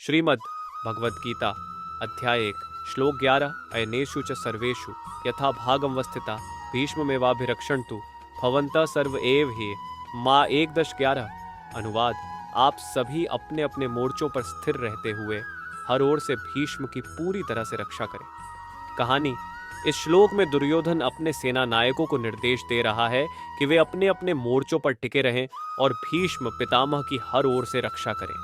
श्रीमद् भगवद गीता अध्याय 1 श्लोक 11 अयनेषु च सर्वेषु यथा भागमवस्थिता भीष्ममेवाभिरक्षन्तु भवन्तः सर्व एव हि। माँ 1-11। अनुवाद: आप सभी अपने अपने मोर्चों पर स्थिर रहते हुए हर ओर से भीष्म की पूरी तरह से रक्षा करें। कहानी: इस श्लोक में दुर्योधन अपने सेना नायकों को निर्देश दे रहा है कि वे अपने अपने मोर्चों पर टिके रहें और भीष्म पितामह की हर ओर से रक्षा करें।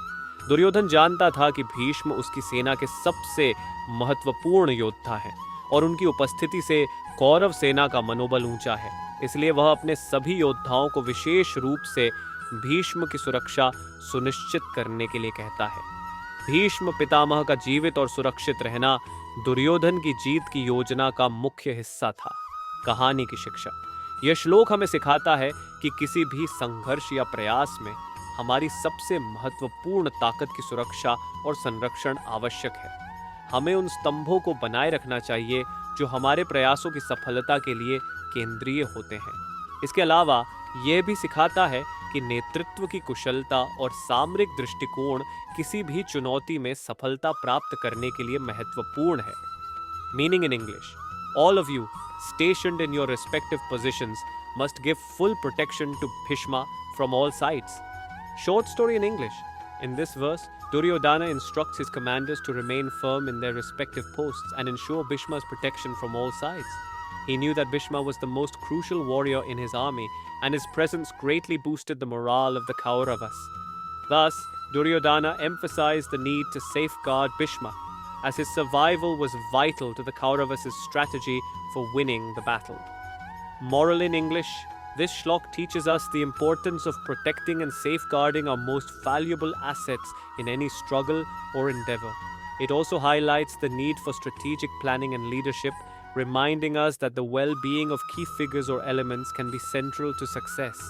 दुर्योधन जानता था कि भीष्म उसकी सेना के सबसे महत्वपूर्ण योद्धा हैं और उनकी उपस्थिति से कौरव सेना का मनोबल ऊंचा है, इसलिए वह अपने सभी योद्धाओं को विशेष रूप से भीष्म की सुरक्षा सुनिश्चित करने के लिए कहता है। भीष्म पितामह का जीवित और सुरक्षित रहना दुर्योधन की जीत की योजना का मुख्य हिस्सा था। कहानी की शिक्षा: यह श्लोक हमें सिखाता है कि किसी भी संघर्ष या प्रयास में हमारी सबसे महत्वपूर्ण ताकत की सुरक्षा और संरक्षण आवश्यक है। हमें उन स्तंभों को बनाए रखना चाहिए जो हमारे प्रयासों की सफलता के लिए केंद्रीय होते हैं। इसके अलावा यह भी सिखाता है कि नेतृत्व की कुशलता और सामरिक दृष्टिकोण किसी भी चुनौती में सफलता प्राप्त करने के लिए महत्वपूर्ण है। Meaning in English: all of you stationed in your respective positions must give full protection to Bhishma from all sides. Short story in English: in this verse, Duryodhana instructs his commanders to remain firm in their respective posts and ensure Bhishma's protection from all sides. He knew that Bhishma was the most crucial warrior in his army, and his presence greatly boosted the morale of the Kauravas. Thus, Duryodhana emphasized the need to safeguard Bhishma, as his survival was vital to the Kauravas' strategy for winning the battle. Moral in English: this shlok teaches us the importance of protecting and safeguarding our most valuable assets in any struggle or endeavor. It also highlights the need for strategic planning and leadership, reminding us that the well-being of key figures or elements can be central to success.